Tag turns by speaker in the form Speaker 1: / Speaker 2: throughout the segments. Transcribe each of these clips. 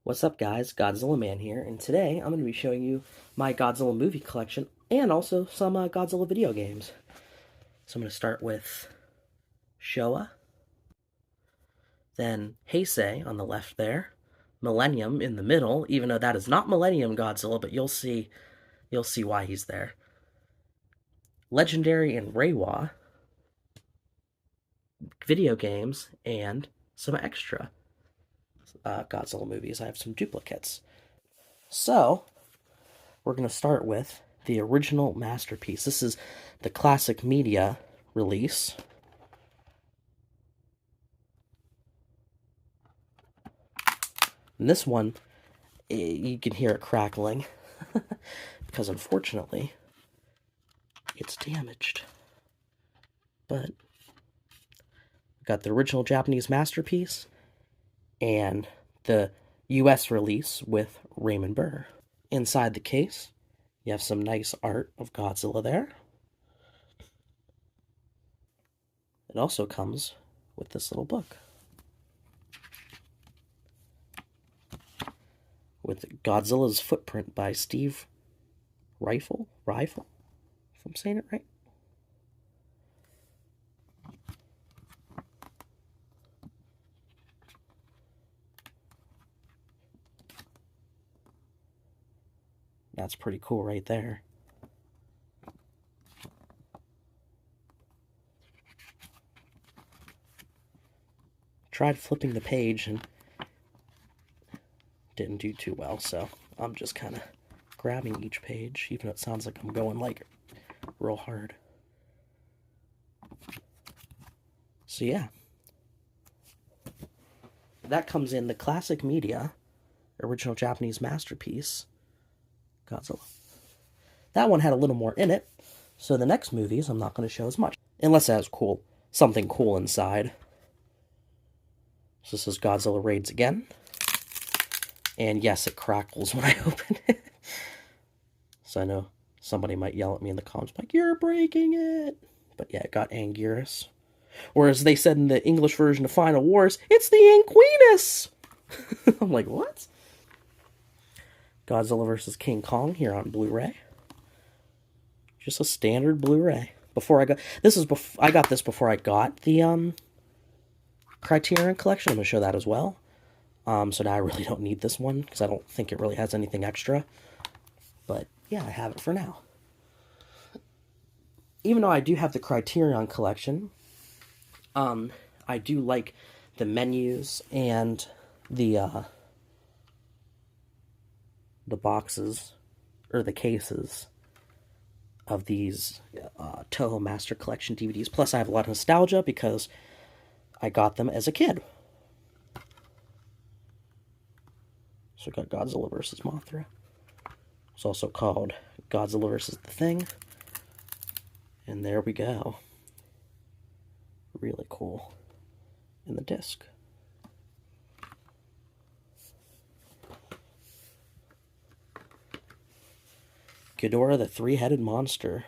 Speaker 1: What's up guys, Godzilla Man here, and today I'm going to be showing you my Godzilla movie collection and also some Godzilla video games. So I'm going to start with Showa, then Heisei on the left there, Millennium in the middle, even though that is not Millennium Godzilla, but you'll see why he's there. Legendary and Reiwa, video games, and some extra Godzilla movies. I have some duplicates. So, we're going to start with the original masterpiece. This is the classic media release. And this one, you can hear it crackling, because unfortunately, it's damaged. But, we've got the original Japanese masterpiece, and the US release with Raymond Burr. Inside the case, you have some nice art of Godzilla there. It also comes with this little book with Godzilla's Footprint by Steve Reiwa, if I'm saying it right. That's pretty cool right there. Tried flipping the page and didn't do too well, so I'm just kind of grabbing each page, even though it sounds like I'm going like real hard. So yeah. That comes in the classic media, original Japanese masterpiece, Godzilla. That one had a little more in it, so the next movies I'm not going to show as much. Unless it has something cool inside. So this is Godzilla Raids Again. And yes, it crackles when I open it. So I know somebody might yell at me in the comments, like, you're breaking it! But yeah, it got Anguirus. Or as they said in the English version of Final Wars, it's the Anguinus! I'm like, what? Godzilla vs. King Kong here on Blu-ray. Just a standard Blu-ray. I got this before I got the Criterion collection. I'm gonna show that as well. So now I really don't need this one because I don't think it really has anything extra. But yeah, I have it for now. Even though I do have the Criterion collection, I do like the menus and the boxes, or the cases, of these Toho Master Collection DVDs. Plus, I have a lot of nostalgia because I got them as a kid. So I got Godzilla vs. Mothra. It's also called Godzilla vs. The Thing. And there we go. Really cool. In the disc. Ghidorah the Three-Headed Monster.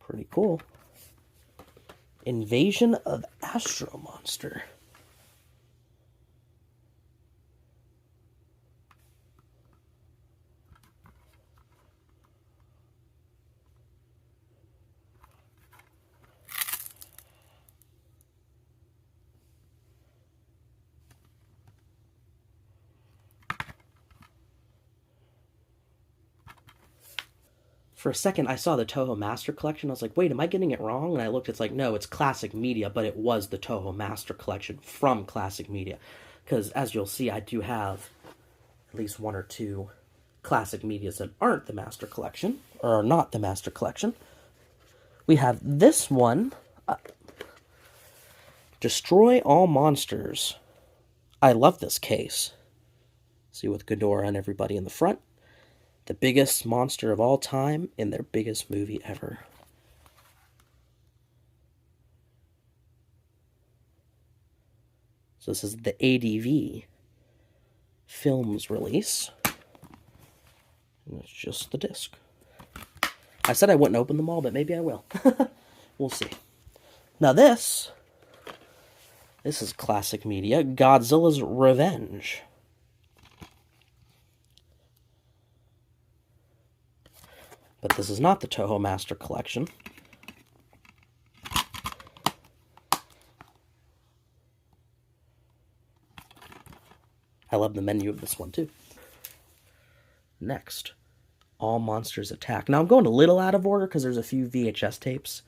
Speaker 1: Pretty cool. Invasion of Astro Monster. For a second, I saw the Toho Master Collection. I was like, wait, am I getting it wrong? And I looked, it's like, no, it's Classic Media, but it was the Toho Master Collection from Classic Media. Because, as you'll see, I do have at least one or two Classic Medias that aren't the Master Collection, or are not the Master Collection. We have this one, Destroy All Monsters. I love this case. See, with Ghidorah and everybody in the front. The biggest monster of all time in their biggest movie ever. So this is the ADV Films release. And it's just the disc. I said I wouldn't open them all, but maybe I will. We'll see. Now this is classic media, Godzilla's Revenge. But this is not the Toho Master Collection. I love the menu of this one, too. Next, All Monsters Attack. Now, I'm going a little out of order because there's a few VHS tapes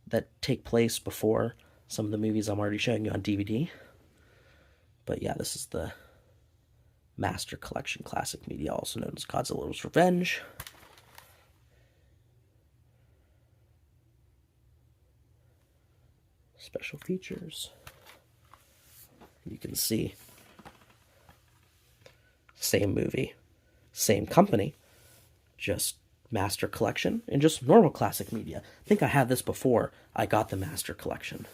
Speaker 1: that take place before some of the movies I'm already showing you on DVD. But yeah, this is the Master Collection Classic Media, also known as Godzilla's Revenge. Special features. You can see same movie, same company, just Master Collection and just normal classic media. I think I had this before I got the Master Collection.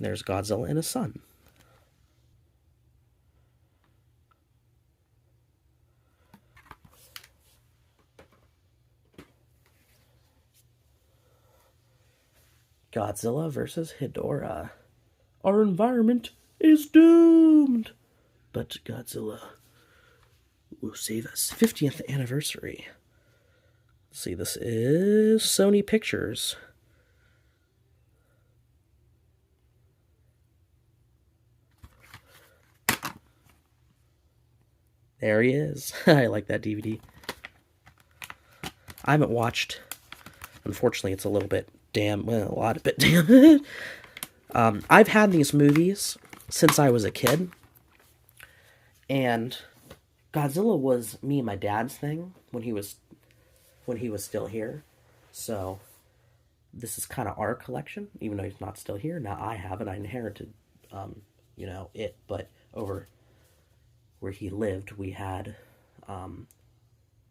Speaker 1: There's Godzilla and his son. Godzilla versus Hedorah. Our environment is doomed, but Godzilla will save us. 50th anniversary. Let's see, this is Sony Pictures. There he is. I like that DVD. I haven't watched, unfortunately it's a little bit damn, well, a lot of bit damn. I've had these movies since I was a kid, and Godzilla was me and my dad's thing when he was still here. So this is kind of our collection, even though he's not still here. Now I have it. I inherited, it. But over where he lived, we had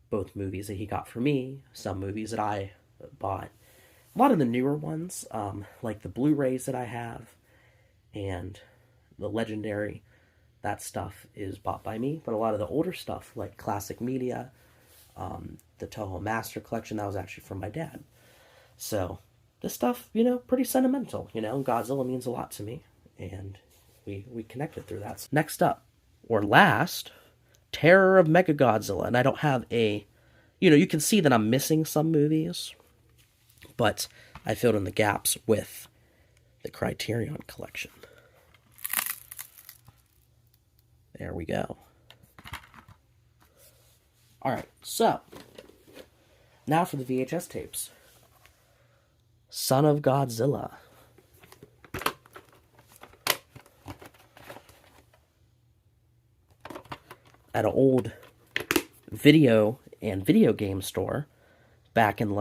Speaker 1: both movies that he got for me, some movies that I bought. A lot of the newer ones, like the Blu-rays that I have, and the Legendary, that stuff is bought by me. But a lot of the older stuff, like Classic Media, the Toho Master Collection, that was actually from my dad. So this stuff, pretty sentimental. Godzilla means a lot to me, and we connected through that. Next up, or last, Terror of Mechagodzilla. And I don't have a, you can see that I'm missing some movies, but I filled in the gaps with the Criterion collection. There we go. Alright, so, now for the VHS tapes. Son of Godzilla. At an old video and video game store back in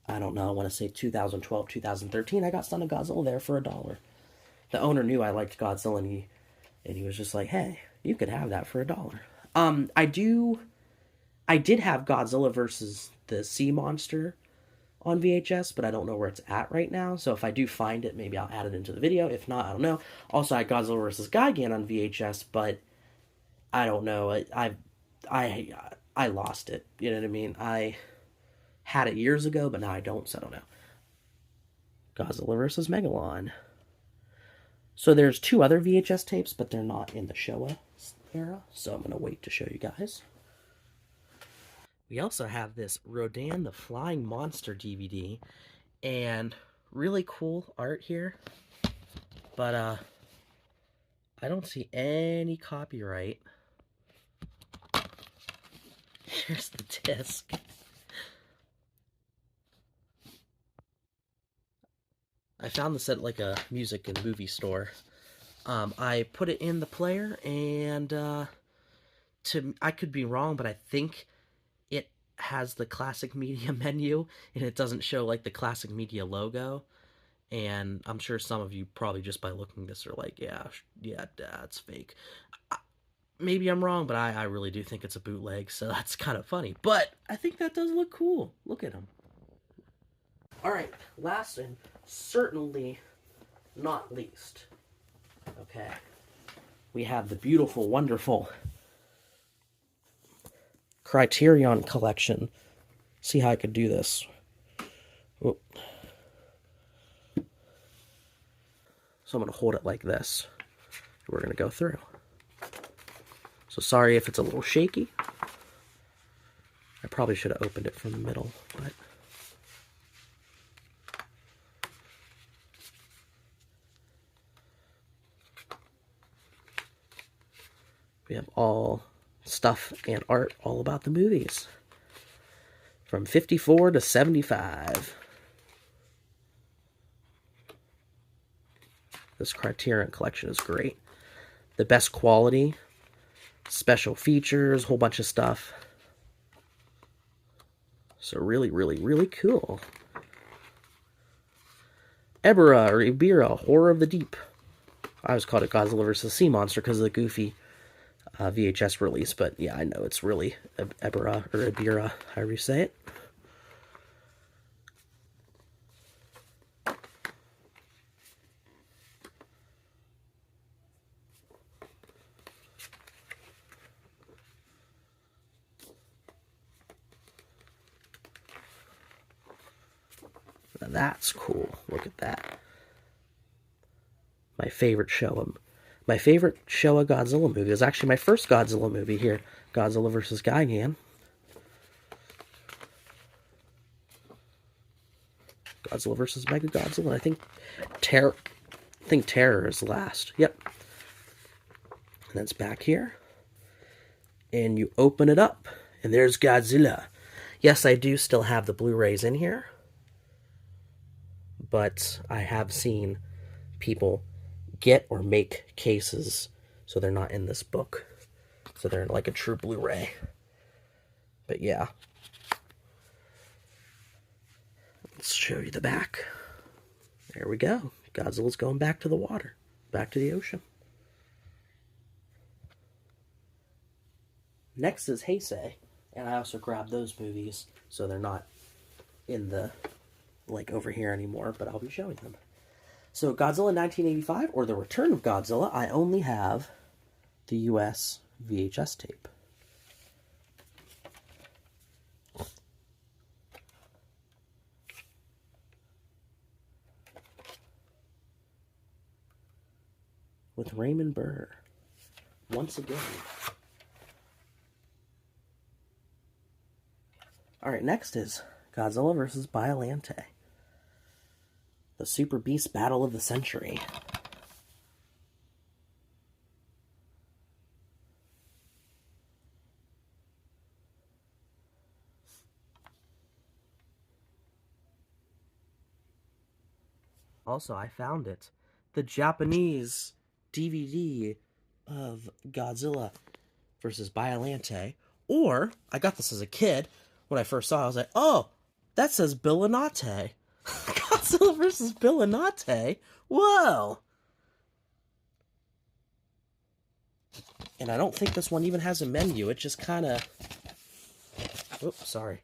Speaker 1: I don't know, I want to say 2012, 2013, I got Son of Godzilla there for $1. The owner knew I liked Godzilla, and he was just like, hey, you could have that for $1. I did have Godzilla versus the Sea Monster on VHS, but I don't know where it's at right now, so if I do find it, maybe I'll add it into the video. If not, I don't know. Also, I had Godzilla versus Gigan on VHS, but I don't know. I lost it. You know what I mean? I had it years ago, but now I don't, so I don't know. Godzilla vs. Megalon. So there's 2 other VHS tapes, but they're not in the Showa era, so I'm going to wait to show you guys. We also have this Rodan the Flying Monster DVD, and really cool art here, but I don't see any copyright. Here's the disc. I found this at like a music and movie store. I put it in the player, and I could be wrong, but I think it has the Classic Media menu, and it doesn't show like the Classic Media logo. And I'm sure some of you probably just by looking at this are like, yeah, that's fake. Maybe I'm wrong, but I really do think it's a bootleg, so that's kind of funny. But I think that does look cool. Look at him. Alright, last and certainly not least. Okay. We have the beautiful, wonderful Criterion collection. See how I could do this. Oh. So I'm going to hold it like this. We're going to go through. So sorry if it's a little shaky. I probably should have opened it from the middle, but... We have all stuff and art all about the movies. From 54 to 75. This Criterion collection is great. The best quality, special features, whole bunch of stuff. So really, really, really cool. Ebera or Ibira, Horror of the Deep. I always called it Godzilla vs. Sea Monster because of the goofy VHS release, but yeah, I know it's really Ebera or Ibira, however you say it. Now that's cool. Look at that. My favorite Showa. My favorite Showa Godzilla movie was actually my first Godzilla movie here. Godzilla vs. Gigan. Godzilla vs. Mega Godzilla. I think Terror is last. Yep. And that's back here. And you open it up. And there's Godzilla. Yes, I do still have the Blu-rays in here. But I have seen people get or make cases so they're not in this book. So they're like a true Blu-ray. But yeah. Let's show you the back. There we go. Godzilla's going back to the water. Back to the ocean. Next is Heisei. And I also grabbed those movies so they're not in the, like, over here anymore, but I'll be showing them. So Godzilla 1985, or The Return of Godzilla, I only have the US VHS tape. With Raymond Burr. Once again. Alright, next is Godzilla vs. Biollante. The Super Beast Battle of the Century. Also, I found it. The Japanese DVD of Godzilla vs. Biollante. Or, I got this as a kid. When I first saw it, I was like, oh, that says Billonate. Godzilla vs. Billonate? Whoa! And I don't think this one even has a menu. It just kind of... Oops, sorry.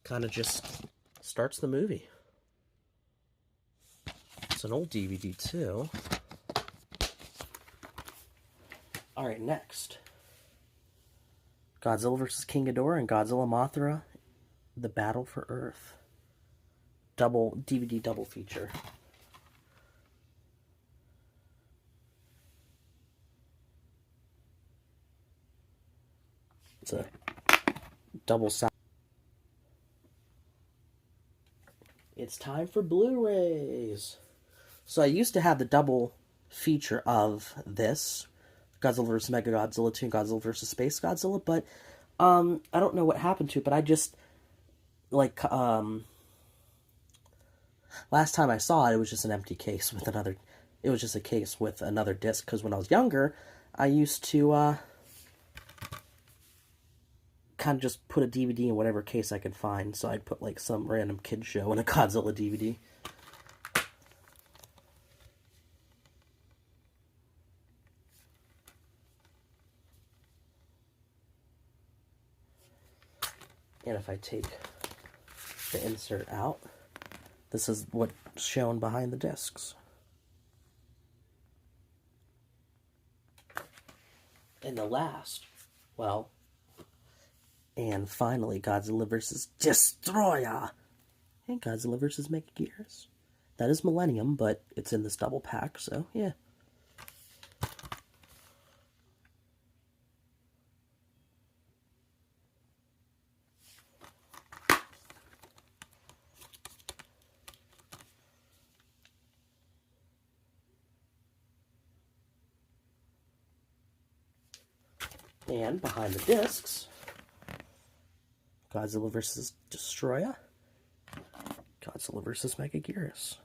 Speaker 1: Kind of just starts the movie. It's an old DVD, too. Alright, next. Godzilla vs. King Ghidorah and Godzilla Mothra, The Battle for Earth. DVD double feature. It's a double side. It's time for Blu-rays. So I used to have the double feature of this, Godzilla vs. Mega Godzilla 2 and Godzilla vs. Space Godzilla, but I don't know what happened to it, but I just, like, last time I saw it, it was just an empty case with another, it was just a case with another disc, because when I was younger, I used to, kind of just put a DVD in whatever case I could find, so I'd put, like, some random kid show in a Godzilla DVD. And if I take the insert out. This is what's shown behind the discs. And the last, well, and finally, Godzilla vs. Destroyer. And Godzilla vs. Megagearus. That is Millennium, but it's in this double pack, so yeah. And behind the discs, Godzilla vs. Destroyer, Godzilla vs. Megagearus.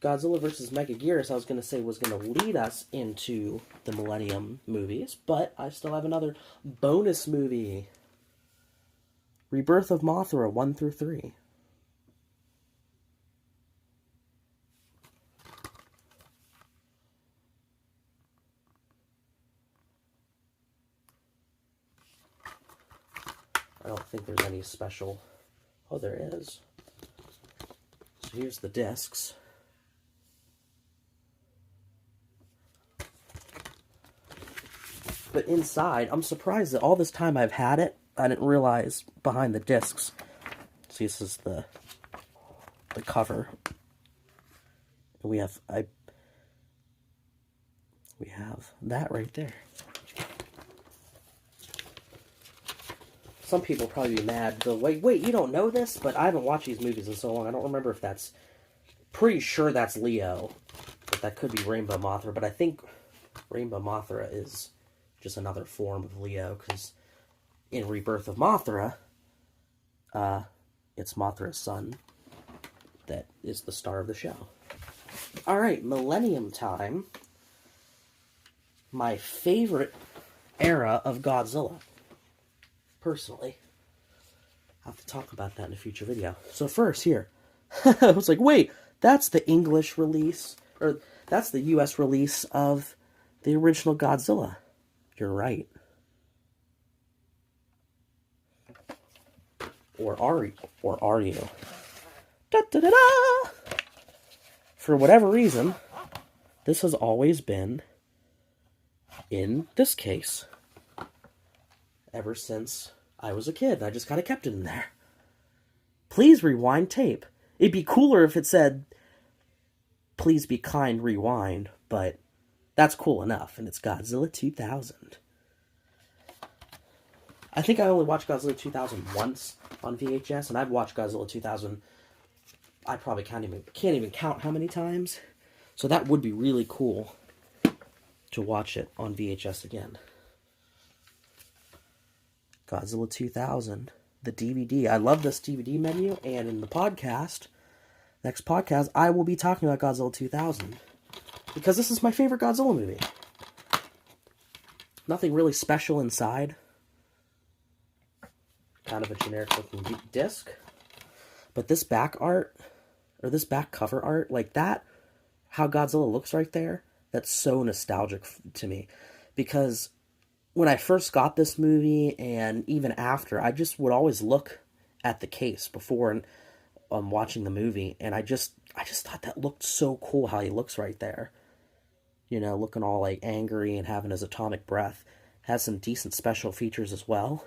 Speaker 1: Godzilla vs. Megagearus, I was going to say, was going to lead us into the Millennium movies, but I still have another bonus movie. Rebirth of Mothra 1 through 3. I don't think there's any special... Oh, there is. So here's the discs. But inside, I'm surprised that all this time I've had it, I didn't realize behind the discs. See, this is the cover. We have that right there. Some people probably be mad. They'll, wait, you don't know this? But I haven't watched these movies in so long. I don't remember if that's... Pretty sure that's Leo. But that could be Rainbow Mothra. But I think Rainbow Mothra is just another form of Leo. Because in Rebirth of Mothra, it's Mothra's son that is the star of the show. Alright, Millennium time. My favorite era of Godzilla. Personally. I'll have to talk about that in a future video. So first, here. I was like, wait, that's the English release, or that's the US release of the original Godzilla. You're right. Or are you? Da, da, da, da. For whatever reason, this has always been in this case. Ever since I was a kid. I just kind of kept it in there. Please rewind tape. It'd be cooler if it said, please be kind, rewind, but that's cool enough, and it's Godzilla 2000. I think I only watched Godzilla 2000 once on VHS, and I've watched Godzilla 2000, I probably can't even count how many times, so that would be really cool to watch it on VHS again. Godzilla 2000, the DVD. I love this DVD menu, and in the podcast, next podcast, I will be talking about Godzilla 2000. Because this is my favorite Godzilla movie. Nothing really special inside. Kind of a generic looking disc. But this back art, or this back cover art, like that, how Godzilla looks right there, that's so nostalgic to me. Because when I first got this movie, and even after, I just would always look at the case before and watching the movie, and I just thought that looked so cool how he looks right there. You know, looking all like angry and having his atomic breath. Has some decent special features as well.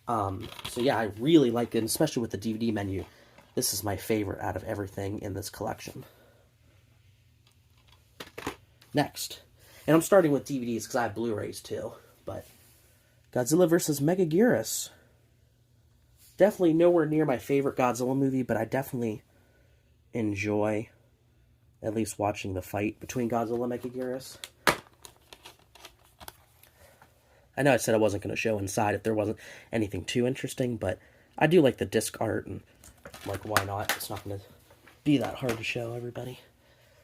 Speaker 1: So yeah, I really like it, especially with the DVD menu. This is my favorite out of everything in this collection. Next. And I'm starting with DVDs because I have Blu-rays too. But Godzilla vs. Megagearus. Definitely nowhere near my favorite Godzilla movie, but I definitely enjoy at least watching the fight between Godzilla and Megagearus. I know I said I wasn't going to show inside if there wasn't anything too interesting, but I do like the disc art, and like, why not? It's not going to be that hard to show everybody.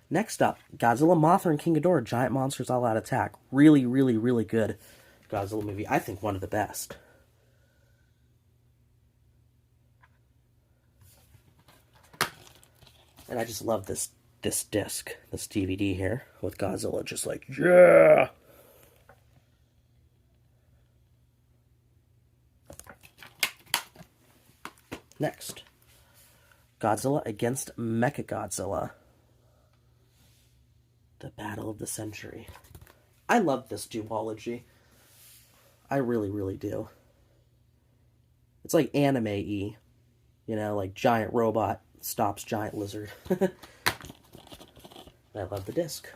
Speaker 1: Next up, Godzilla, Mothra, and King Ghidorah, Giant Monsters All Out Attack. Really, really, really good Godzilla movie. I think one of the best. And I just love this disc, this DVD here, with Godzilla just like, yeah! Next, Godzilla against Mechagodzilla. The Battle of the Century. I love this duology. I really, really do. It's like anime-y. You know, like giant robot stops giant lizard. I love the disc.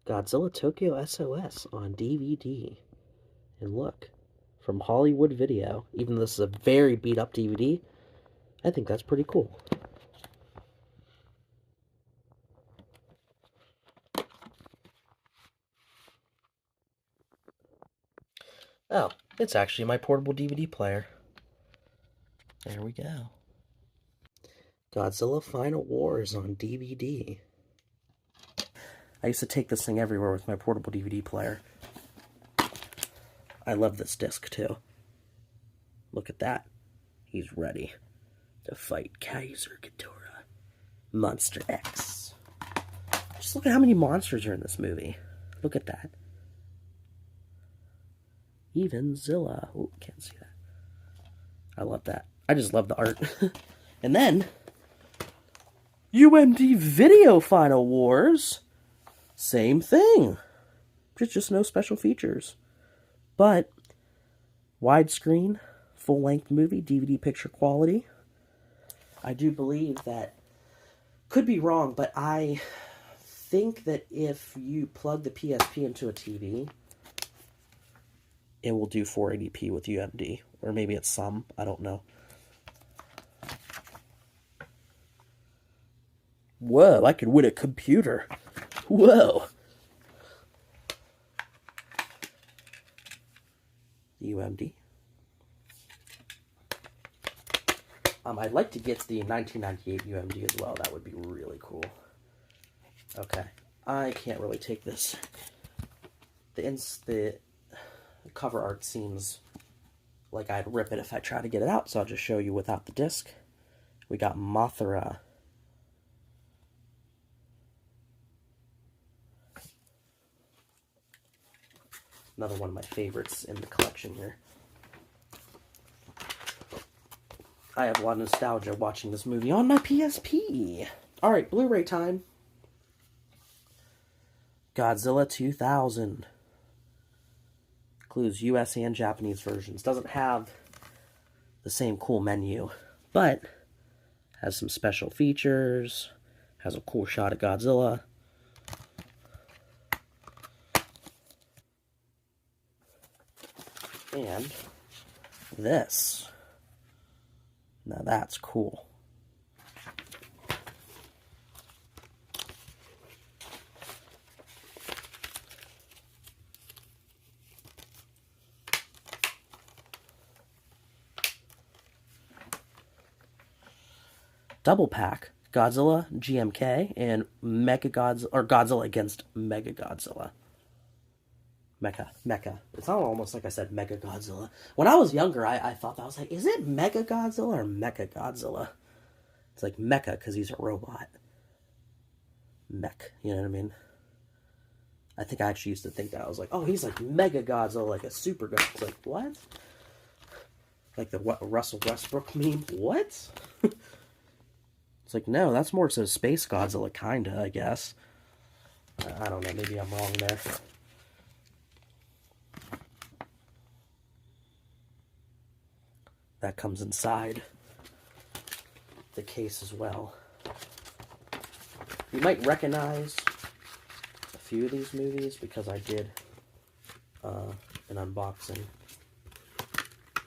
Speaker 1: Godzilla Tokyo SOS on DVD. And look, from Hollywood Video, even though this is a very beat-up DVD, I think that's pretty cool. Oh, it's actually my portable DVD player. There we go. Godzilla Final Wars on DVD. I used to take this thing everywhere with my portable DVD player. I love this disc too. Look at that. He's ready to fight Kaiser Ghidorah. Monster X. Just look at how many monsters are in this movie. Look at that. Even Zilla. Oh, can't see that. I love that. I just love the art. And then, UMD Video Final Wars. Same thing. Just no special features. But, widescreen, full-length movie, DVD picture quality. I do believe that, could be wrong, but I think that if you plug the PSP into a TV, it will do 480p with UMD. Or maybe it's some, I don't know. Whoa, I could win a computer. Whoa. UMD. I'd like to get the 1998 UMD as well. That would be really cool. Okay. I can't really take this. The cover art seems like I'd rip it if I try to get it out, so I'll just show you without the disc. We got Mothra. Another one of my favorites in the collection here. I have a lot of nostalgia watching this movie on my PSP. Alright, Blu-ray time. Godzilla 2000. Includes US and Japanese versions. Doesn't have the same cool menu, but has some special features. Has a cool shot of Godzilla. And this. Now that's cool. Double pack. Godzilla, GMK, and Godzilla against Mechagodzilla. Mecha. It's almost like I said Mega Godzilla. When I was younger, I thought that. I was like, is it Mega Godzilla or Mecha Godzilla? It's like Mecha because he's a robot. Mech, you know what I mean? I think I actually used to think that. I was like, oh, he's like Mega Godzilla, like a super god. It's like, what? Like the Russell Westbrook meme? What? It's like, no, that's more so Space Godzilla, kinda, I guess. I don't know, maybe I'm wrong there. That comes inside the case as well. You might recognize a few of these movies because I did an unboxing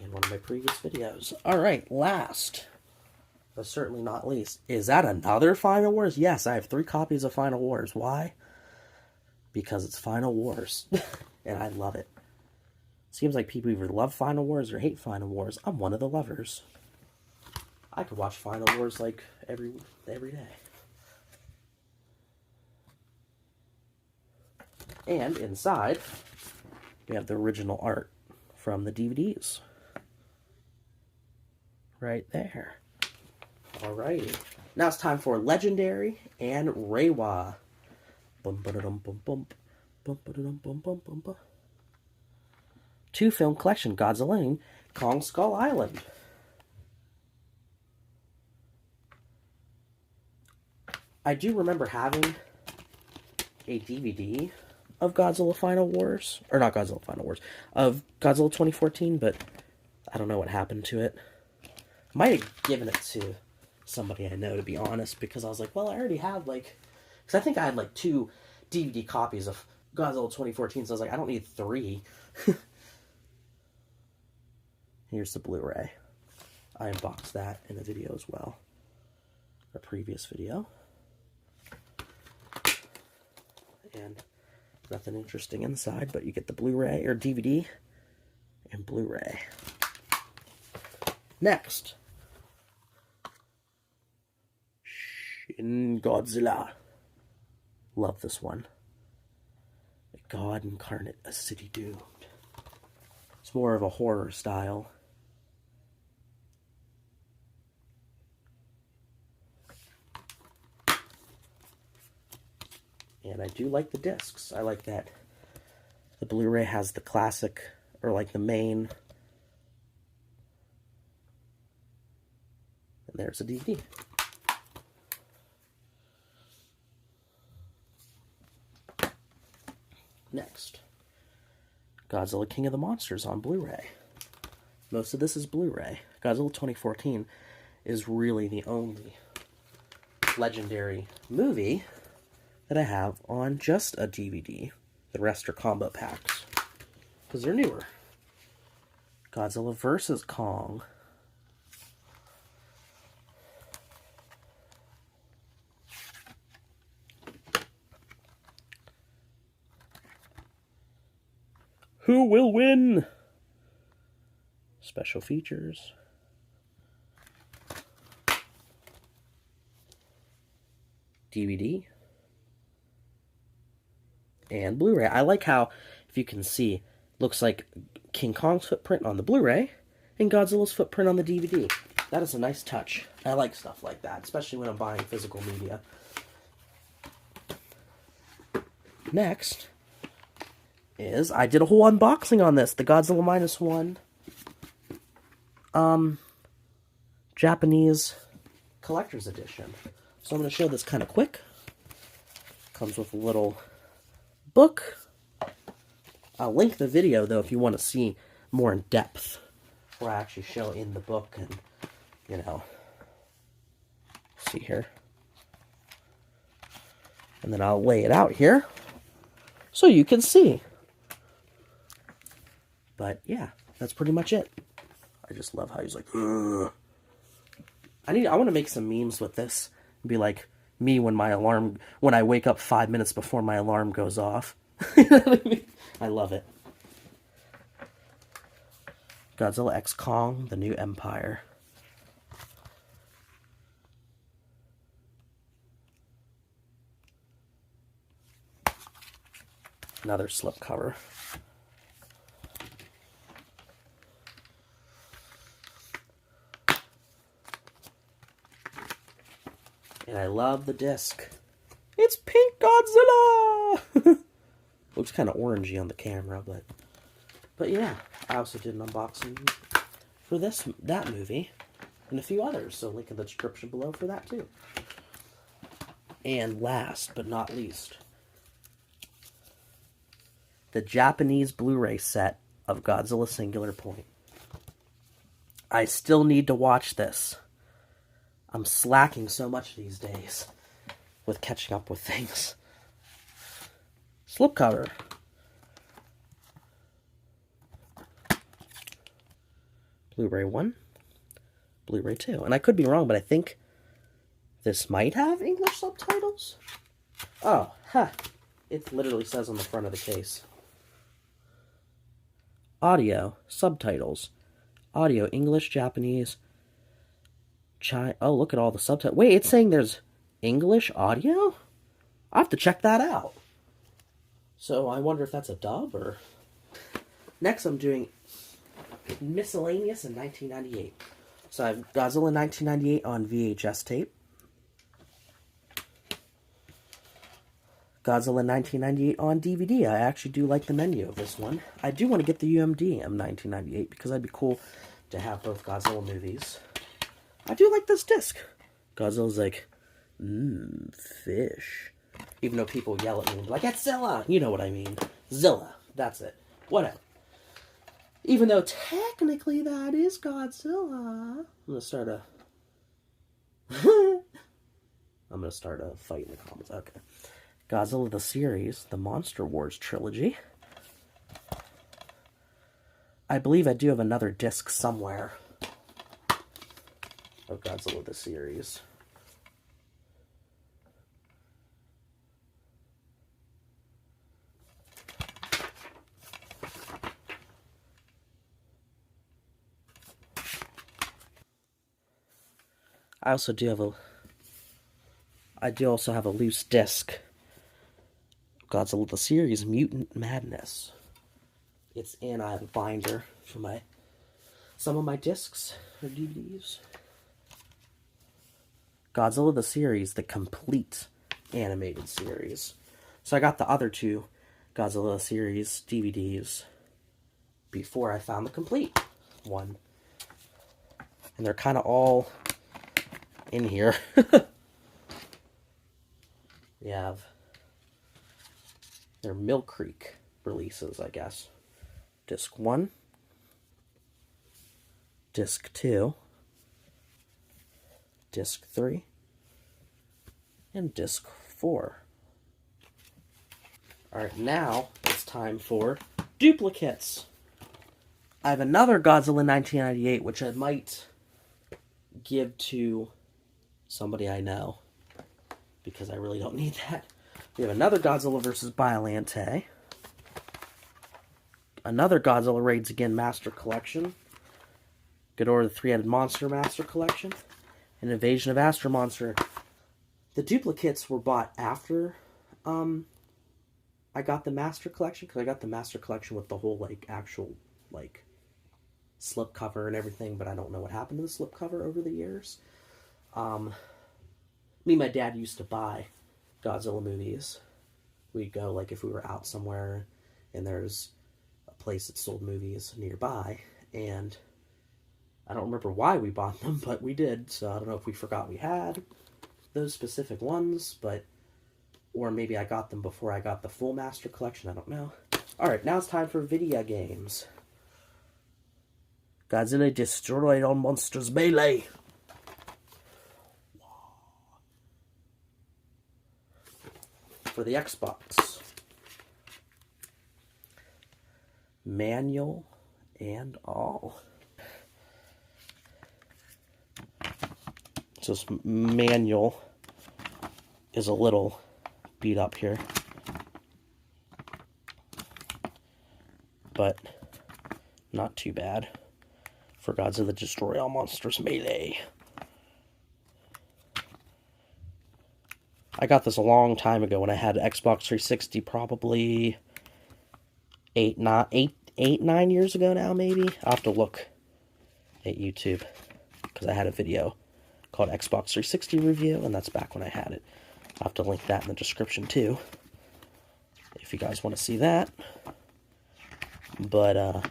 Speaker 1: in one of my previous videos. Alright, last, but certainly not least, is that another Final Wars? Yes, I have 3 copies of Final Wars. Why? Because it's Final Wars, and I love it. Seems like people either love Final Wars or hate Final Wars. I'm one of the lovers. I could watch Final Wars like every day. And inside, we have the original art from the DVDs. Right there. Alrighty. Now it's time for Legendary and Reiwa. Bum ba da dum bum bum. Bum ba da dum bum bum bum bum. 2-film collection, Godzilla and Kong Skull Island. I do remember having a DVD of Godzilla Final Wars, or not Godzilla Final Wars, of Godzilla 2014, but I don't know what happened to it. Might have given it to somebody I know, to be honest, because I was like, well, I already have, like, because I think I had, like, 2 DVD copies of Godzilla 2014, so I was like, I don't need 3. Here's the Blu-ray. I unboxed that in a video as well, a previous video. And nothing interesting inside, but you get the Blu-ray, or DVD, and Blu-ray. Next, Shin Godzilla. Love this one. A god incarnate, a city doomed. It's more of a horror style. And I do like the discs. I like that the Blu-ray has the classic, or like the main. And there's a DVD. Next, Godzilla King of the Monsters on Blu-ray. Most of this is Blu-ray. Godzilla 2014 is really the only legendary movie that I have on just a DVD. The rest are combo packs, because they're newer. Godzilla vs. Kong. Who will win? Special features. DVD. And Blu-ray. I like how, if you can see, looks like King Kong's footprint on the Blu-ray and Godzilla's footprint on the DVD. That is a nice touch. I like stuff like that, especially when I'm buying physical media. Next is, I did a whole unboxing on this, the Godzilla -1 Japanese collector's edition. So I'm going to show this kind of quick. Comes with a little book. I'll link the video, though, if you want to see more in depth, where I actually show in the book and, you know, see here. And then I'll lay it out here so you can see. But yeah, that's pretty much it. I just love how he's like, ugh. I want to make some memes with this. Be like me when I wake up 5 minutes before my alarm goes off. You know what I mean? I love it. Godzilla x Kong, the New Empire. Another slipcover. And I love the disc. It's Pink Godzilla! Looks kind of orangey on the camera, but yeah. I also did an unboxing for that movie and a few others, so link in the description below for that too. And last but not least, the Japanese Blu-ray set of Godzilla Singular Point. I still need to watch this. I'm slacking so much these days with catching up with things. Slipcover. Blu-ray 1, Blu-ray 2. And I could be wrong, but I think this might have English subtitles. Oh, huh. It literally says on the front of the case. Audio, subtitles. Audio, English, Japanese, oh, look at all the subtitles. Wait, it's saying there's English audio? I'll have to check that out. So I wonder if that's a dub or... Next I'm doing Miscellaneous in 1998. So I have Godzilla 1998 on VHS tape. Godzilla 1998 on DVD. I actually do like the menu of this one. I do want to get the UMD 1998 because that'd be cool to have both Godzilla movies. I do like this disc. Godzilla's like, fish. Even though people yell at me like, it's Zilla! You know what I mean. Zilla. That's it. Whatever. Even though technically that is Godzilla. I'm gonna start a fight in the comments. Okay. Godzilla the series, the Monster Wars trilogy. I believe I do have another disc somewhere of Godzilla the series. I do also have a loose disc. Godzilla the series, Mutant Madness. It's in, I have a binder for some of my discs or DVDs. Godzilla the series, the complete animated series. So I got the other two Godzilla series DVDs before I found the complete one. And they're kind of all in here. We have their Mill Creek releases, I guess. Disc 1, Disc 2, Disc 3, and Disc 4. Alright, now it's time for duplicates. I have another Godzilla 1998, which I might give to somebody I know, because I really don't need that. We have another Godzilla vs. Biollante. Another Godzilla Raids Again Master Collection. Ghidorah the Three-Headed Monster Master Collection. An Invasion of Astro Monster. The duplicates were bought after I got the Master Collection, because I got the Master Collection with the whole, actual, slipcover and everything, but I don't know what happened to the slipcover over the years. Me and my dad used to buy Godzilla movies. We'd go, if we were out somewhere and there's a place that sold movies nearby, and I don't remember why we bought them, but we did, so I don't know if we forgot we had those specific ones, or maybe I got them before I got the full Master Collection, I don't know. Alright, now it's time for video games. Godzilla Destroyed All Monsters Melee. For the Xbox. Manual and all. So this manual is a little beat up here, but not too bad for Godzilla Destroy All Monsters Melee. I got this a long time ago when I had Xbox 360, probably 9 years ago now, maybe. I'll have to look at YouTube, because I had a video called Xbox 360 Review, and that's back when I had it. I'll have to link that in the description too, if you guys want to see that. But,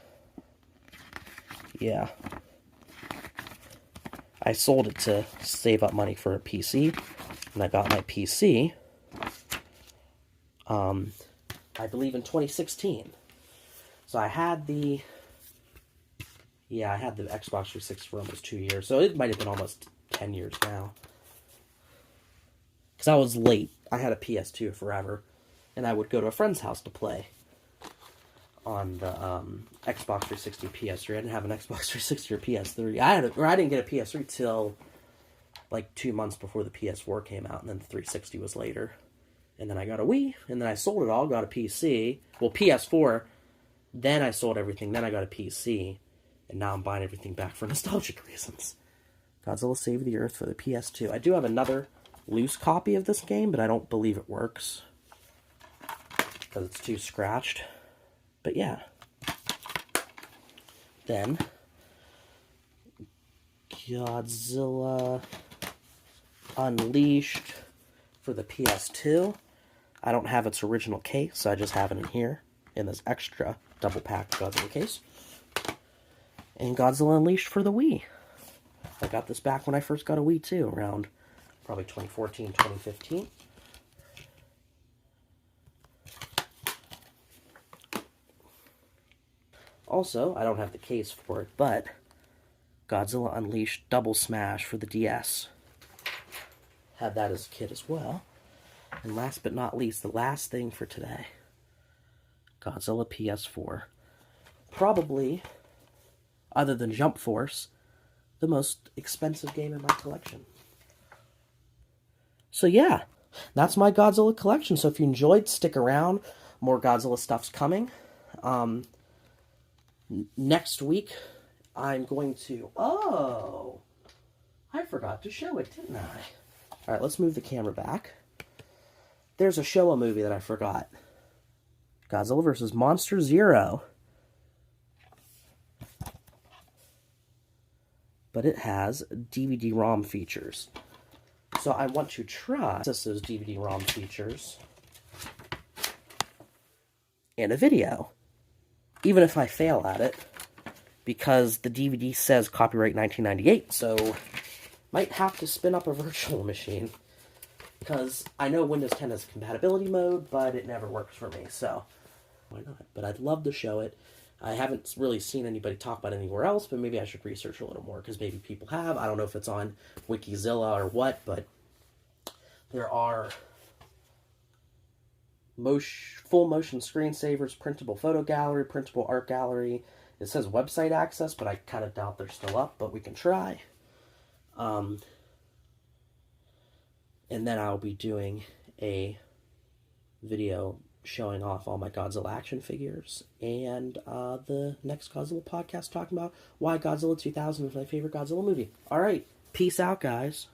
Speaker 1: yeah. I sold it to save up money for a PC, and I got my PC, I believe in 2016. So I had the Xbox 360 for almost 2 years, so it might have been almost 10 years now. Because I was late. I had a PS2 forever, and I would go to a friend's house to play on the Xbox 360 PS3. I didn't have an Xbox 360 or PS3. I didn't get a PS3 till 2 months before the PS4 came out, and then the 360 was later. And then I got a Wii, and then I sold it all, got a PC. Well, PS4, then I sold everything, then I got a PC, and now I'm buying everything back for nostalgic reasons. Godzilla Save the Earth for the PS2. I do have another loose copy of this game, but I don't believe it works, because it's too scratched. But yeah. Then, Godzilla Unleashed for the PS2. I don't have its original case, so I just have it in here, in this extra double-packed Godzilla case. And Godzilla Unleashed for the Wii. I got this back when I first got a Wii, too, around probably 2014, 2015. Also, I don't have the case for it, but Godzilla Unleashed Double Smash for the DS. Had that as a kid as well. And last but not least, the last thing for today. Godzilla PS4. Probably, other than Jump Force, the most expensive game in my collection. So yeah, that's my Godzilla collection. So if you enjoyed, stick around. More Godzilla stuff's coming. Next week, I'm going to... Oh! I forgot to show it, didn't I? Alright, let's move the camera back. There's a Showa movie that I forgot. Godzilla vs. Monster Zero. But it has DVD-ROM features. So I want to try those DVD-ROM features in a video. Even if I fail at it, because the DVD says copyright 1998, so might have to spin up a virtual machine, because I know Windows 10 has compatibility mode, but it never works for me, so why not? But I'd love to show it. I haven't really seen anybody talk about it anywhere else, but maybe I should research a little more, because maybe people have. I don't know if it's on Wikizilla or what, but there are full motion screensavers, printable photo gallery, printable art gallery. It says website access, but I kind of doubt they're still up, but we can try. And then I'll be doing a video showing off all my Godzilla action figures, and the next Godzilla podcast talking about why Godzilla 2000 is my favorite Godzilla movie. Alright, peace out, guys.